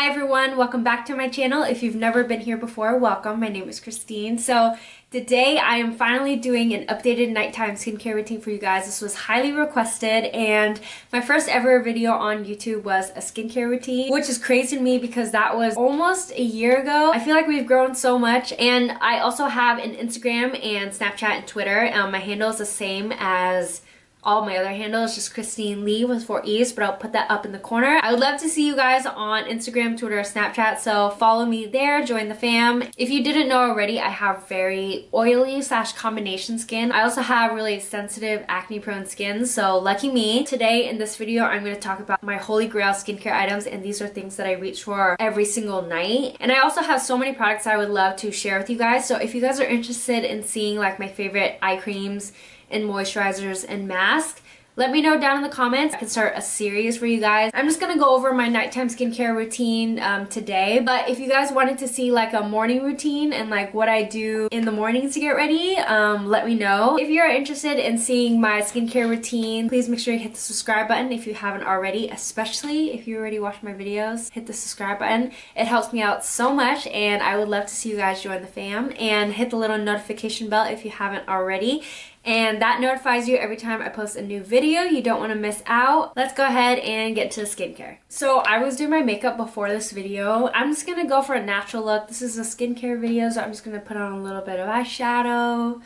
Hi everyone, welcome back to my channel. If you've never been here before, welcome. My name is Christine. So today I am finally doing an updated nighttime skincare routine for you guys. This was highly requested and my first ever video on YouTube was a skincare routine, which is crazy to me because that was almost a year ago. I feel like we've grown so much, and I also have an Instagram and Snapchat and Twitter. My handle is the same as all my other handles, just christineleeee with 4 E's, but I'll put that up in the corner. I would love to see you guys on Instagram, Twitter, Snapchat, so follow me there, join the fam. If you didn't know already, I have very oily / combination skin. I also have really sensitive acne prone skin, so lucky me. Today in this video, I'm going to talk about my holy grail skincare items, and these are things that I reach for every single night. And I also have so many products I would love to share with you guys, so if you guys are interested in seeing like my favorite eye creams and moisturizers and masks, let me know down in the comments. I can start a series for you guys. I'm just gonna go over my nighttime skincare routine today, but if you guys wanted to see like a morning routine and like what I do in the mornings to get ready, let me know. If you're interested in seeing my skincare routine, please make sure you hit the subscribe button if you haven't already, especially if you already watch my videos. Hit the subscribe button. It helps me out so much, and I would love to see you guys join the fam. And hit the little notification bell if you haven't already, and that notifies you every time I post a new video. You don't want to miss out. Let's go ahead and get to the skincare. So I was doing my makeup before this video. I'm just gonna go for a natural look. This is a skincare video, so I'm just gonna put on a little bit of eyeshadow,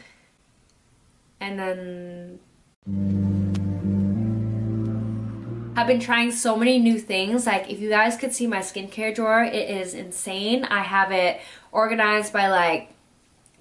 and then I've been trying so many new things. Like, if you guys could see my skincare drawer, it is insane. I have it organized by like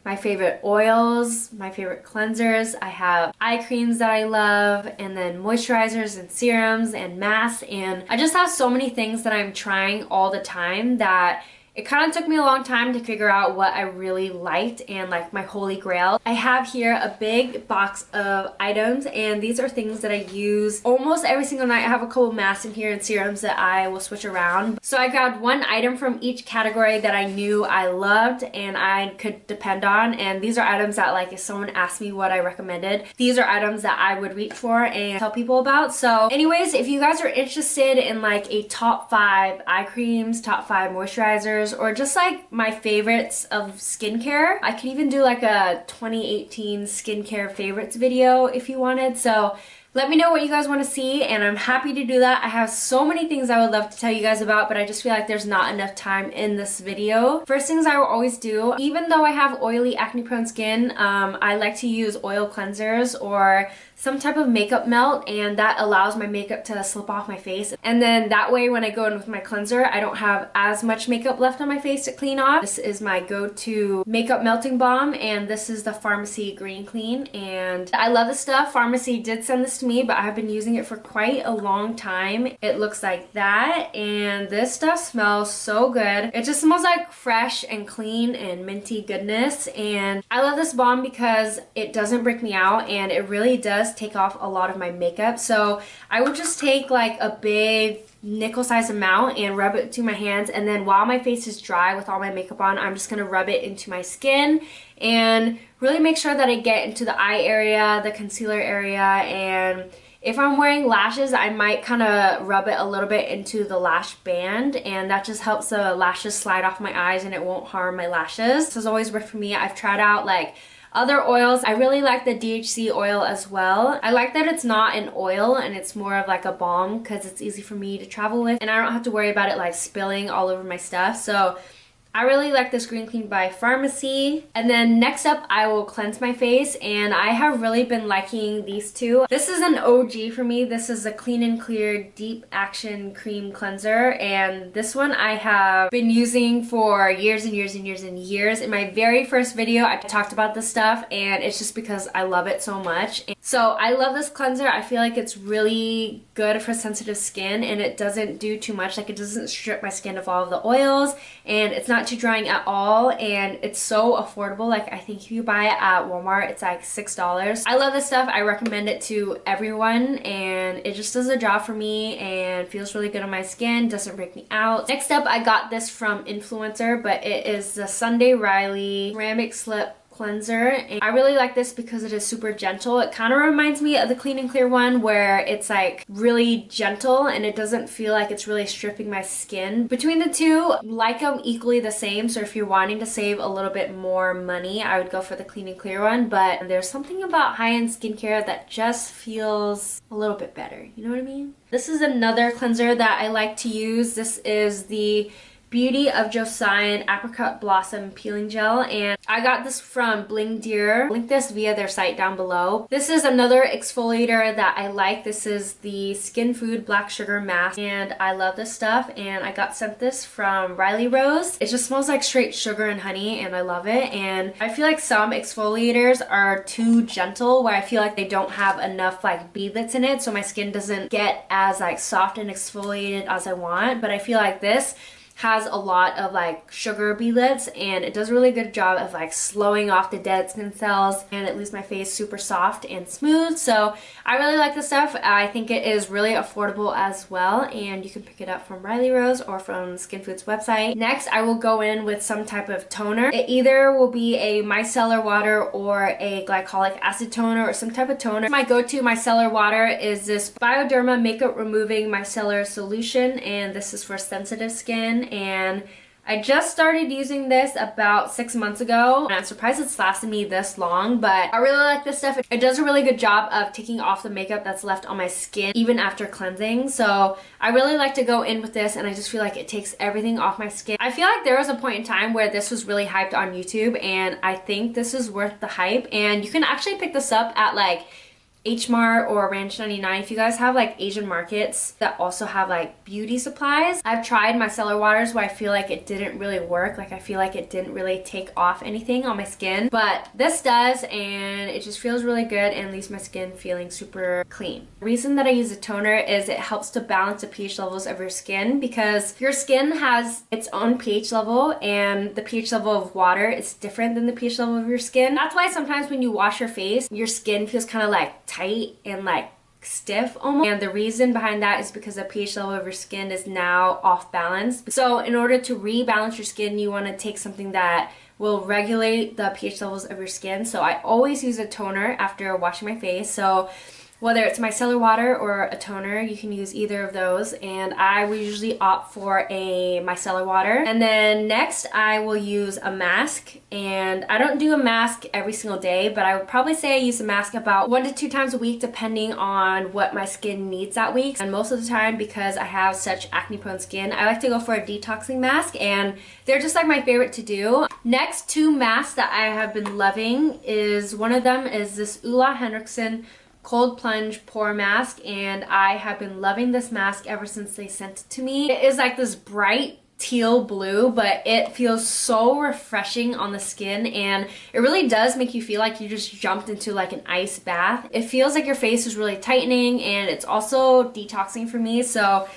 my favorite oils, my favorite cleansers. I have eye creams that I love, and then moisturizers and serums and masks, and I just have so many things that I'm trying all the time that it kind of took me a long time to figure out what I really liked and like my holy grail. I have here a big box of items, and these are things that I use almost every single night. I have a couple masks in here and serums that I will switch around. So I grabbed one item from each category that I knew I loved and I could depend on, and these are items that, like, if someone asked me what I recommended, these are items that I would reach for and tell people about. So anyways, if you guys are interested in like a top 5 eye creams, top 5 moisturizers, or just like my favorites of skincare, I could even do like a 2018 skincare favorites video if you wanted. So let me know what you guys want to see, and I'm happy to do that. I have so many things I would love to tell you guys about, but I just feel like there's not enough time in this video. First things I will always do, even though I have oily acne prone skin, I like to use oil cleansers or some type of makeup melt, and that allows my makeup to slip off my face. And then that way when I go in with my cleanser, I don't have as much makeup left on my face to clean off. This is my go-to makeup melting balm, and this is the Pharmacy Green Clean, and I love this stuff. Pharmacy did send this to me, but I've been using it for quite a long time. It looks like that, and this stuff smells so good. It just smells like fresh and clean and minty goodness, and I love this balm because it doesn't break me out, and it really does take off a lot of my makeup. So I would just take like a big nickel size amount and rub it to my hands, and then while my face is dry with all my makeup on, I'm just gonna rub it into my skin and really make sure that I get into the eye area, the concealer area, and if I'm wearing lashes, I might kind of rub it a little bit into the lash band, and that just helps the lashes slide off my eyes and it won't harm my lashes. This has always worked for me. I've tried out like other oils. I really like the DHC oil as well. I like that it's not an oil and it's more of like a balm because it's easy for me to travel with, and I don't have to worry about it like spilling all over my stuff. So I really like this Green Clean by Pharmacy. And then next up, I will cleanse my face, and I have really been liking these two. This is an OG for me. This is a Clean and Clear Deep Action Cream Cleanser, and this one I have been using for years and years and years and years. In my very first video, I talked about this stuff, and it's just because I love it so much. So I love this cleanser. I feel like it's really good for sensitive skin, and it doesn't do too much. Like, it doesn't strip my skin of all of the oils, and it's not too drying at all, and it's so affordable. Like, I think if you buy it at Walmart, it's like $6. I love this stuff. I recommend it to everyone, and it just does a job for me and feels really good on my skin, doesn't break me out. Next up, I got this from Influencer, but it is the Sunday Riley Ceramic Slip cleanser, and I really like this because it is super gentle. It kind of reminds me of the Clean and Clear one where it's like really gentle and it doesn't feel like it's really stripping my skin. Between the two, like them equally the same, so if you're wanting to save a little bit more money, I would go for the Clean and Clear one, but there's something about high-end skincare that just feels a little bit better, you know what I mean? This is another cleanser that I like to use. This is the Beauty of Joseon Apricot Blossom Peeling Gel, and I got this from Bling Deer. I'll link this via their site down below. This is another exfoliator that I like. This is the Skin Food Black Sugar Mask, and I love this stuff, and I got sent this from Riley Rose. It just smells like straight sugar and honey, and I love it. And I feel like some exfoliators are too gentle, where I feel like they don't have enough like beadlets in it, so my skin doesn't get as like soft and exfoliated as I want. But I feel like this has a lot of like sugar beadlets, and it does a really good job of like slowing off the dead skin cells, and it leaves my face super soft and smooth. So I really like this stuff. I think it is really affordable as well, and you can pick it up from Riley Rose or from Skin Food's website. Next, I will go in with some type of toner. It either will be a micellar water or a glycolic acid toner or some type of toner. My go-to micellar water is this Bioderma Makeup Removing Micellar Solution, and this is for sensitive skin. And I just started using this about 6 months ago, and I'm surprised it's lasted me this long, but I really like this stuff. It does a really good job of taking off the makeup that's left on my skin even after cleansing. So I really like to go in with this, and I just feel like it takes everything off my skin. I feel like there was a point in time where this was really hyped on YouTube, and I think this is worth the hype. And you can actually pick this up at like H Mart or Ranch 99 if you guys have like Asian markets that also have like beauty supplies. I've tried micellar waters where I feel like it didn't really work. Like I feel like it didn't really take off anything on my skin, but this does, and it just feels really good and leaves my skin feeling super clean. The reason that I use a toner is it helps to balance the pH levels of your skin, because your skin has its own pH level, and the pH level of water is different than the pH level of your skin. That's why sometimes when you wash your face, your skin feels kind of like tight and like stiff almost, and the reason behind that is because the pH level of your skin is now off balance. So in order to rebalance your skin, you want to take something that will regulate the pH levels of your skin. So I always use a toner after washing my face. So whether it's micellar water or a toner, you can use either of those, and I would usually opt for a micellar water. And then next I will use a mask, and I don't do a mask every single day, but I would probably say I use a mask about 1 to 2 times a week depending on what my skin needs that week. And most of the time, because I have such acne prone skin, I like to go for a detoxing mask, and they're just like my favorite to do. Next 2 masks that I have been loving is, one of them is this Ulla Henriksen Cold Plunge Pore Mask, and I have been loving this mask ever since they sent it to me. It is like this bright teal blue, but it feels so refreshing on the skin, and it really does make you feel like you just jumped into like an ice bath. It feels like your face is really tightening, and it's also detoxing for me, so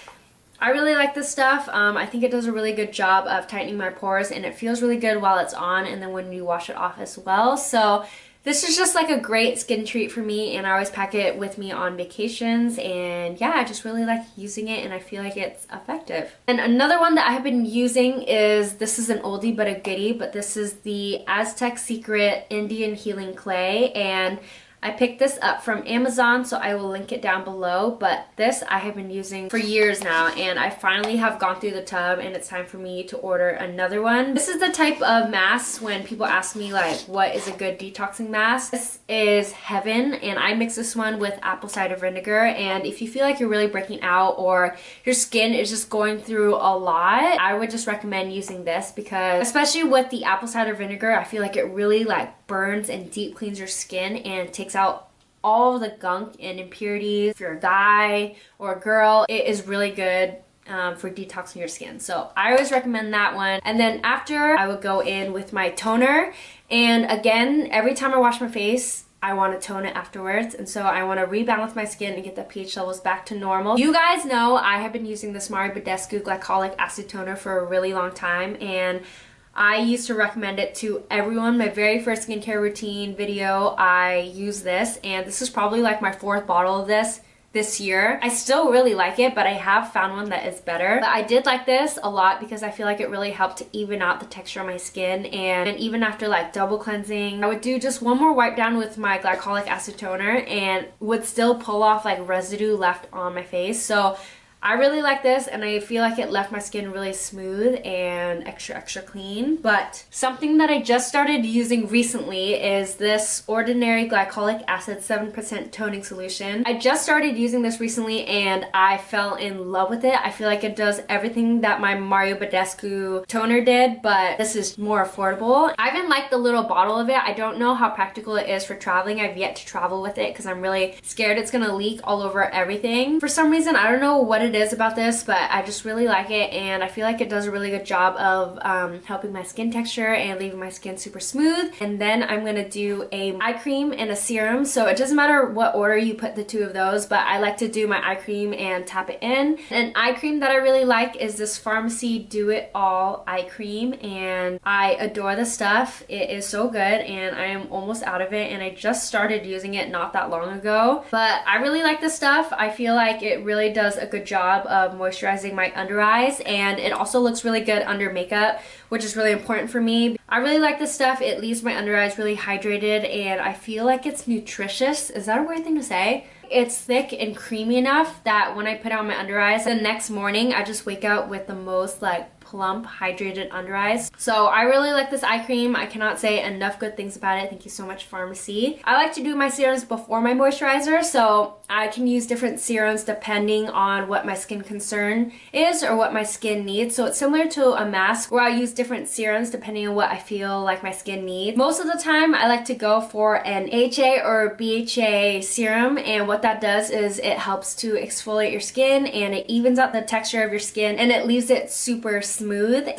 I really like this stuff. I think it does a really good job of tightening my pores, and it feels really good while it's on and then when you wash it off as well. So this is just like a great skin treat for me, and I always pack it with me on vacations, and yeah, I just really like using it, and I feel like it's effective. And another one that I have been using is, this is an oldie but a goodie, but this is the Aztec Secret Indian Healing Clay, and I picked this up from Amazon, so I will link it down below, but this I have been using for years now, and I finally have gone through the tub, and it's time for me to order another one. This is the type of mask when people ask me like, what is a good detoxing mask? This is heaven, and I mix this one with apple cider vinegar, and if you feel like you're really breaking out or your skin is just going through a lot, I would just recommend using this, because especially with the apple cider vinegar, I feel like it really like burns and deep cleans your skin and takes out all of the gunk and impurities. If you're a guy or a girl, it is really good for detoxing your skin. So I always recommend that one. And then after, I would go in with my toner. And again, every time I wash my face, I want to tone it afterwards, and so I want to rebalance my skin and get the pH levels back to normal. You guys know I have been using this Mari Badescu Glycolic Acid Toner for a really long time, and I used to recommend it to everyone. My very first skincare routine video, I use this, and this is probably like my 4th bottle of this this year. I still really like it, but I have found one that is better. But I did like this a lot because I feel like it really helped to even out the texture of my skin. And even after like double cleansing, I would do just one more wipe down with my glycolic acid toner and would still pull off like residue left on my face. So I really like this, and I feel like it left my skin really smooth and extra clean. But something that I just started using recently is this Ordinary Glycolic Acid 7% toning solution. I just started using this recently and I fell in love with it. I feel like it does everything that my Mario Badescu toner did, but this is more affordable. I even like the little bottle of it. I don't know how practical it is for traveling. I've yet to travel with it because I'm really scared it's gonna leak all over everything. For some reason, I don't know what it is about this, but I just really like it, and I feel like it does a really good job of helping my skin texture and leaving my skin super smooth. And then I'm gonna do a eye cream and a serum, so it doesn't matter what order you put the two of those, but I like to do my eye cream and tap it in. An eye cream that I really like is this Pharmacy Do It All eye cream, and I adore the stuff. It is so good, and I am almost out of it, and I just started using it not that long ago. But I really like this stuff. I feel like it really does a good job of moisturizing my under eyes, and it also looks really good under makeup, which is really important for me. I really like this stuff. It leaves my under eyes really hydrated, and I feel like it's nutritious. Is that a weird thing to say? It's thick and creamy enough that when I put it on my under eyes, the next morning I just wake up with the most like plump, hydrated under eyes. So I really like this eye cream. I cannot say enough good things about it. Thank you so much, Pharmacy. I like to do my serums before my moisturizer, so I can use different serums depending on what my skin concern is or what my skin needs. So it's similar to a mask where I use different serums depending on what I feel like my skin needs. Most of the time, I like to go for an HA or BHA serum, and what that does is it helps to exfoliate your skin, and it evens out the texture of your skin, and it leaves it super smooth.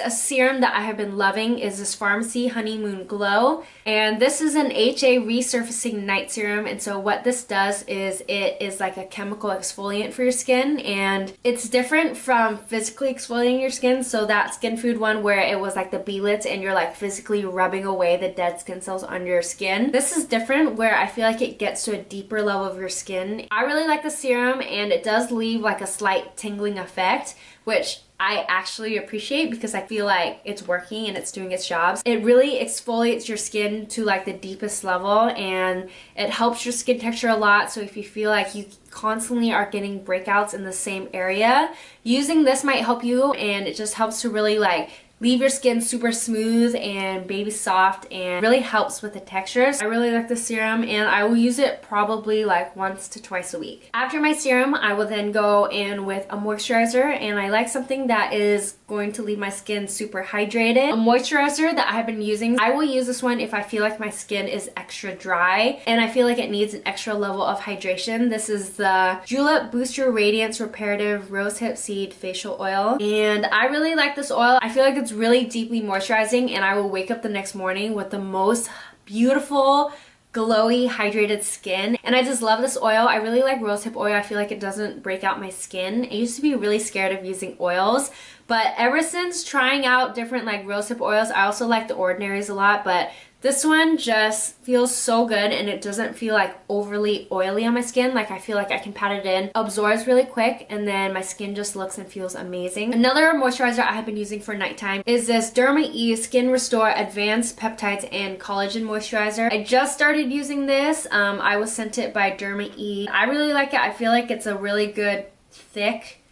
A serum that I have been loving is this Pharmacy Honeymoon Glow, and this is an HA resurfacing night serum. And so what this does is it is like a chemical exfoliant for your skin, and it's different from physically exfoliating your skin. So that Skin Food one where it was like the beadlets and you're like physically rubbing away the dead skin cells on your skin. This is different where I feel like it gets to a deeper level of your skin. I really like the serum, and it does leave like a slight tingling effect, which I actually appreciate because I feel like it's working and it's doing its jobs. It really exfoliates your skin to like the deepest level, and it helps your skin texture a lot. So if you feel like you constantly are getting breakouts in the same area, using this might help you, and it just helps to really like leave your skin super smooth and baby soft, and really helps with the textures. I really like the serum, and I will use it probably like once to twice a week. After my serum, I will then go in with a moisturizer, and I like something that is going to leave my skin super hydrated. A moisturizer that I have been using, I will use this one if I feel like my skin is extra dry and I feel like it needs an extra level of hydration. This is the Julep Boost Your Radiance Reparative Rosehip Seed Facial Oil, and I really like this oil. I feel like it's really deeply moisturizing, and I will wake up the next morning with the most beautiful, glowy, hydrated skin. And I just love this oil. I really like rosehip oil. I feel like it doesn't break out my skin. I used to be really scared of using oils, but ever since trying out different like rosehip oils, I also like the Ordinaries a lot, but this one just feels so good, and it doesn't feel like overly oily on my skin. Like I feel like I can pat it in, absorbs really quick, and then my skin just looks and feels amazing. Another moisturizer I have been using for nighttime is this DermaEase Skin Restore Advanced Peptides and Collagen Moisturizer. I just started using this. I was sent it by DermaEase. I really like it. I feel like it's a really good, thick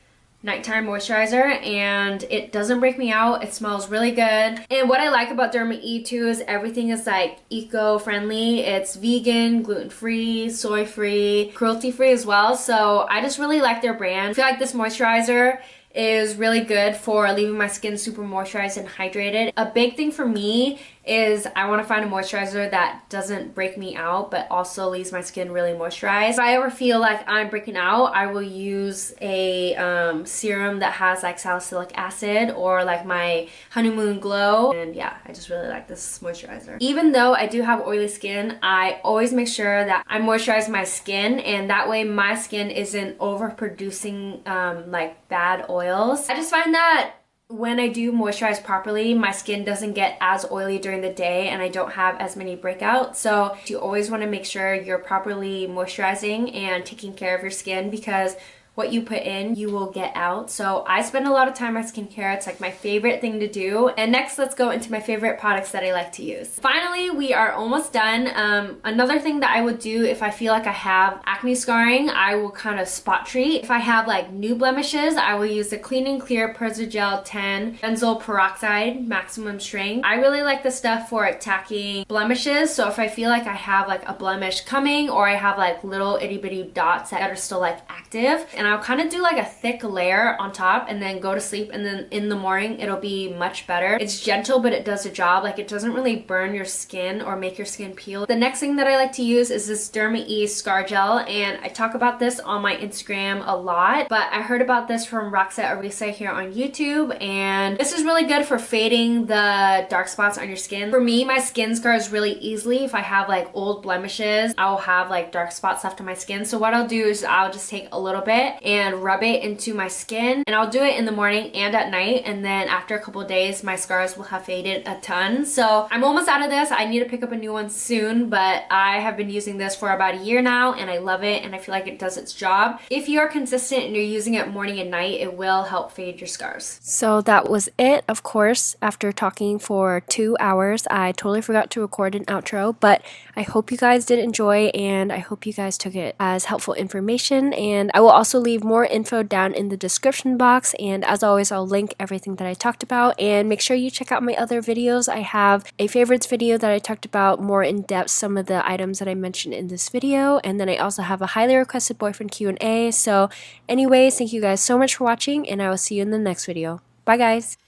nighttime moisturizer, and it doesn't break me out. It smells really good. And what I like about DermaEase too is everything is like eco-friendly. It's vegan, gluten-free, soy-free, cruelty-free as well. So I just really like their brand. I feel like this moisturizer is really good for leaving my skin super moisturized and hydrated. A big thing for me is I want to find a moisturizer that doesn't break me out but also leaves my skin really moisturized. If I ever feel like I'm breaking out, I will use a serum that has like salicylic acid or like my Honeymoon Glow, and yeah, I just really like this moisturizer. Even though I do have oily skin, I always make sure that I moisturize my skin, and that way my skin isn't overproducing like bad oils. I just find that when I do moisturize properly, my skin doesn't get as oily during the day and I don't have as many breakouts. So you always want to make sure you're properly moisturizing and taking care of your skin, because what you put in, you will get out. So I spend a lot of time on skincare. It's like my favorite thing to do. And next, let's go into my favorite products that I like to use. Finally, we are almost done. Another thing that I would do if I feel like I have acne scarring, I will kind of spot treat. If I have like new blemishes, I will use the Clean and Clear Gel 10 Benzoyl Peroxide Maximum Strength. I really like this stuff for attacking blemishes. So if I feel like I have like a blemish coming, or I have like little itty bitty dots that are still like active, and I'll kind of do like a thick layer on top and then go to sleep, and then in the morning it'll be much better. It's gentle, but it does the job. Like, it doesn't really burn your skin or make your skin peel. The next thing that I like to use is this Derma-E Scar Gel, and I talk about this on my Instagram a lot, but I heard about this from Roxette Arisa here on YouTube, and this is really good for fading the dark spots on your skin. For me, my skin scars really easily. If I have like old blemishes, I'll have like dark spots left on my skin. So what I'll do is I'll just take a little bit and rub it into my skin, and I'll do it in the morning and at night, and then after a couple of days my scars will have faded a ton. So I'm almost out of this. I need to pick up a new one soon, but I have been using this for about a year now and I love it, and I feel like it does its job. If you are consistent and you're using it morning and night, it will help fade your scars. So that was it. Of course, after talking for 2 hours, I totally forgot to record an outro, but I hope you guys did enjoy, and I hope you guys took it as helpful information. And I will also leave more info down in the description box, and as always, I'll link everything that I talked about. And make sure you check out my other videos. I have a favorites video that I talked about more in depth some of the items that I mentioned in this video, and then I also have a highly requested boyfriend Q&A. So anyways, thank you guys so much for watching, and I will see you in the next video. Bye guys!